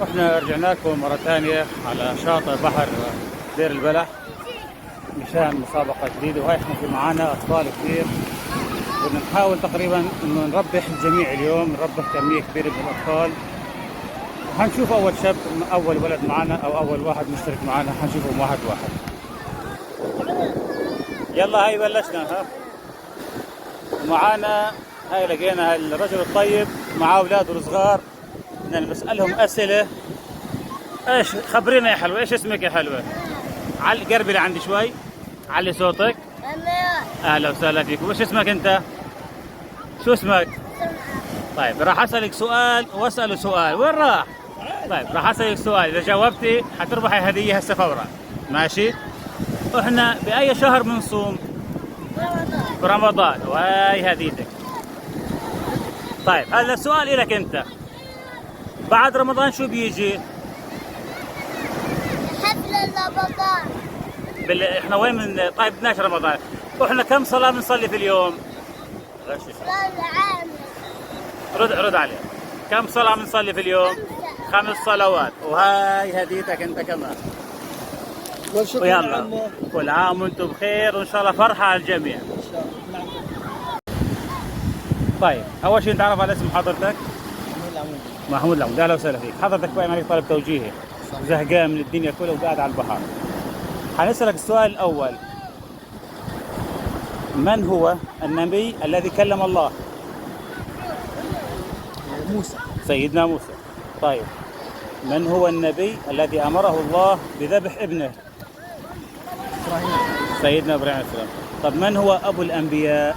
واحنا رجعنا لكم مرة ثانية على شاطئ بحر دير البلح مشان مسابقة جديدة، وهي احنا في معانا أطفال كثير، بدنا نحاول تقريبا إنه نربح الجميع اليوم، نربح كمية كبيرة من الأطفال. حنشوف أول شاب، أول ولد معانا أو أول واحد مشترك معانا، حنشوفهم واحد واحد. يلا هاي بلشنا. ها معانا هاي لقينا الرجل الطيب مع أولاده الصغار، بدنا نسألهم أسئلة. ايش خبرينا يا حلوة، ايش اسمك يا حلوة؟ علي قربي لعندي شوي، علي صوتك. اهلا وسهلا فيك. وش اسمك انت؟ شو اسمك؟ طيب راح اسألك سؤال واسأله سؤال. وين راح؟ طيب راح اسألك سؤال، اذا جاوبتي حتربحي هدية هسه فورا، ماشي؟ احنا بأي شهر بنصوم؟ برمضان، وهي هديتك. طيب هذا السؤال إلك انت، بعد رمضان شو بيجي؟ حفل رمضان. احنا وين من؟ طيب بدناش رمضان. واحنا كم صلاة بنصلي في اليوم؟ رد عليه. كم صلاة بنصلي في اليوم؟ 5 صلوات، وهاي هديتك انت كمان. ويلا كل عام وانتم بخير، وان شاء الله فرحة على الجميع. ان شاء الله. طيب اول شيء نتعرف على اسم حضرتك. محمود العمودي. اهلا وسهلا فيك. حضرتك باين عليك طالب توجيهي، زهقان من الدنيا كلها وقاعد على البحر. حنسألك السؤال الأول، من هو النبي الذي كلم الله؟ موسى. سيدنا موسى. طيب من هو النبي الذي أمره الله بذبح ابنه؟ إبراهيم. سيدنا إبراهيم عليه السلام. طب من هو أبو الأنبياء؟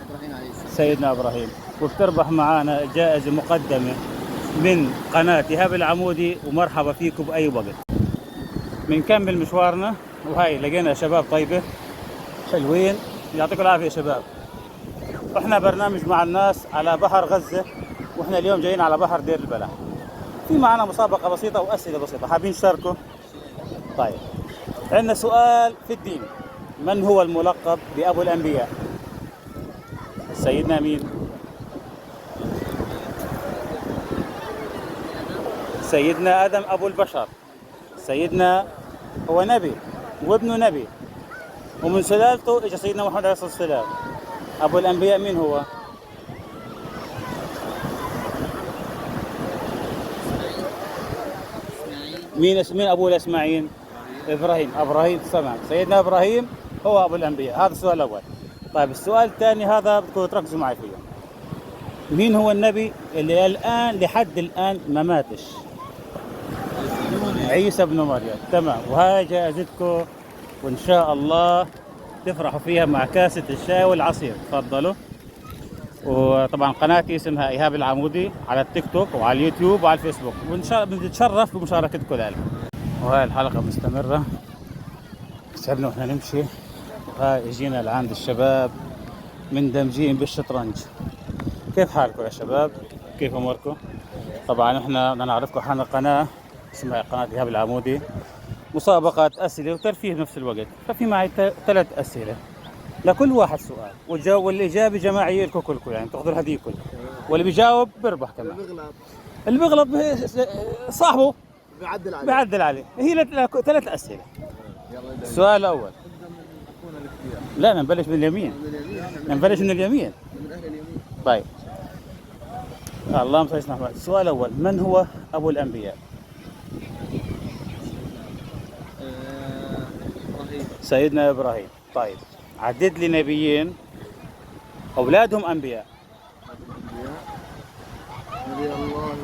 إبراهيم عليه السلام. سيدنا إبراهيم. وبتربح معانا جائزة مقدمة من قناة إيهاب العمودي، ومرحبا فيكم بأي وقت. بنكمل مشوارنا، وهاي لقينا شباب طيبة حلوين، يعطيكم العافية يا شباب. احنا برنامج مع الناس على بحر غزة، واحنا اليوم جايين على بحر دير البلح. في معنا مسابقة بسيطة وأسئلة بسيطة، حابين تشاركوا؟ طيب عندنا سؤال في الدين، من هو الملقب بأبو الأنبياء؟ سيدنا مين؟ سيدنا آدم أبو البشر. سيدنا هو نبي وابنه نبي، ومن سلالته اجى سيدنا محمد عليه الصلاة والسلام. أبو الأنبياء مين هو؟ مين أبو الإسماعيل؟ إبراهيم. تمام، سيدنا إبراهيم هو أبو الأنبياء. هذا السؤال الأول. طيب السؤال الثاني هذا بدكم تركزوا معي فيه، مين هو النبي اللي الآن لحد الآن ما ماتش؟ عيسى بن مريم. تمام، وهاي جائزتكم، وإن شاء الله تفرحوا فيها مع كاسة الشاي والعصير. تفضلوا. وطبعا قناتي اسمها إيهاب العمودي على التيك توك وعلى اليوتيوب وعلى الفيسبوك، وإن شاء الله بنتشرف بمشاركتكم ذلك. وهاي الحلقة مستمرة، سهلنا واحنا نمشي. وهاي اجينا لعند الشباب مندمجين بالشطرنج. كيف حالكم يا شباب؟ كيف اموركم؟ طبعا احنا بدنا نعرفكم حنا قناة اسمها قناة إيهاب العمودي، مسابقة أسئلة وترفيه بنفس الوقت. ففي معي 3 أسئلة، لكل واحد سؤال، والإجابة جماعية لكم كلكم، يعني تاخذوا الهدية كلها، واللي بيجاوب بربح كمان. اللي بيغلط صاحبه بيعدل عليه. هي 3 أسئلة. السؤال الأول، لا نبلش من اليمين. نبلش من اليمين. طيب اللهم صل على محمد. السؤال الأول، من هو أبو الأنبياء؟ سيدنا إبراهيم. طيب عدد لي نبيين أولادهم أنبياء. نبي الله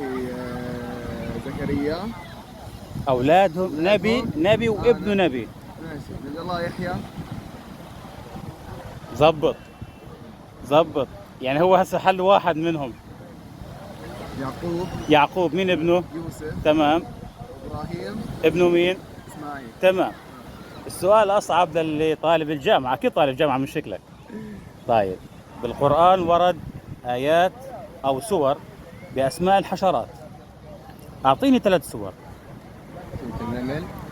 زكريا. أولادهم نبي وابن نبي. ماشي. نبي الله يحيى. زبط. يعني هو هسه حل واحد منهم. يعقوب. مين ابنه؟ يوسف. تمام. إبراهيم. ابنه مين؟ إسماعيل. تمام. السؤال أصعب للي طالب الجامعة، أكيد طالب جامعة من شكلك. طيب بالقرآن ورد آيات أو سور بأسماء الحشرات، أعطيني 3 سور.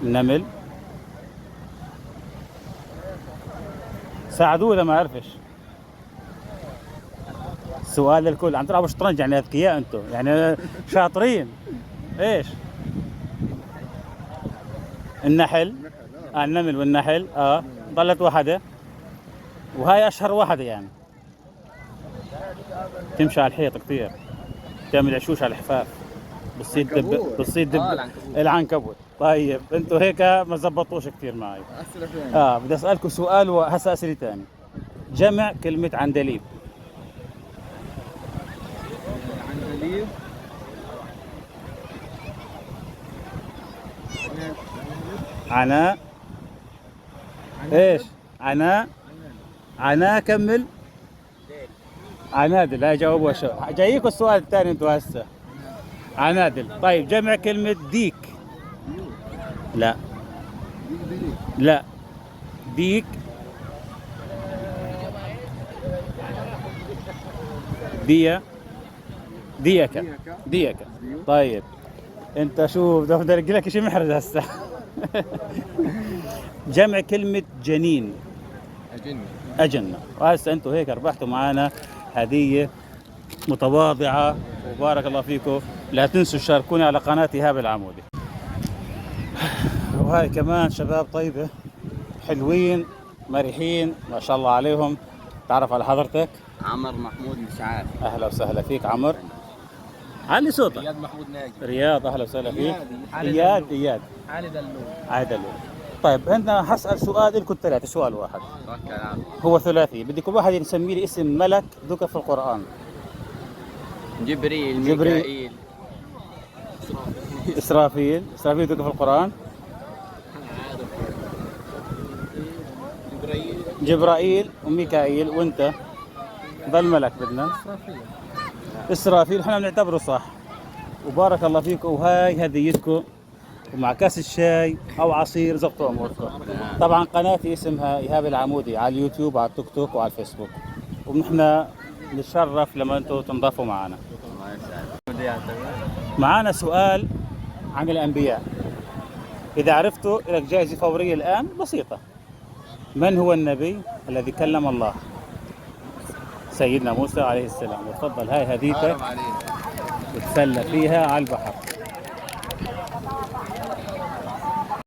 النمل. ساعدوه إذا ما عرفش. سؤال للكل، عم تلعبوا شطرنج يعني اذكياء انتم، يعني شاطرين. ايش النحل. النحل. النمل والنحل. ضلت واحدة، وهاي أشهر واحدة يعني. تمشي على الحيط كثير، تعمل عشوش على الحفاف، بتصيد بتصيد العنكبوت. طيب انتوا هيك ما زبطوش كثير معي. أسئلة ثانية. بدي اسالكم سؤال وهسه اسئله ثاني. جمع كلمة عندليب. عندليب. عناء. ايش؟ عناء. عناء كمل. عنادل. هاي جاوبوا شو جايكم السؤال الثاني انتوا هسه. عنادل. طيب جمع كلمة ديك. لا ديك. لا. ديك. ديا. ديكا. ديكا. طيب انت شوف بدي ارجع لك شيء محرج هسه. جمع كلمة جنين. أجنة. وهسه انتوا هيك ربحتوا معنا هدية متواضعة، وبارك الله فيكم. لا تنسوا تشاركوني على قناة إيهاب العمودي. وهاي كمان شباب طيبة حلوين مريحين ما شاء الله عليهم. تعرف على حضرتك؟ عمر محمود مشعاف. أهلا وسهلا فيك عمر. علي صوتك. رياض محمود ناجي. رياض أهلا وسهلا فيك. إياد. إياد. علي دلول. عادل. طيب عندنا حسأل سؤال لكم الثلاثة، سؤال واحد توكل على الله. هو ثلاثي، بدي كل واحد يسمي لي اسم ملك ذكر في القرآن. جبريل. جبريل. ميكائيل. إسرافيل. إسرافيل ذكر في القرآن. جبرائيل وميكائيل. وانت ضل ملك بدنا. إسرافيل احنا بنعتبره صح. وبارك الله فيكم، وهاي هديتكم ومع كاس الشاي او عصير زبطوا اموركم. طبعا قناتي اسمها ايهاب العمودي على اليوتيوب وعلى التيك توك وعلى الفيسبوك، ونحن نتشرف لما انتم تنضافوا معنا. معنا سؤال عن الانبياء، اذا عرفتوا لك جائزه فوريه الان بسيطه. من هو النبي الذي كلم الله؟ سيدنا موسى عليه السلام. وتفضل هاي هديتك، تتسلى فيها على البحر.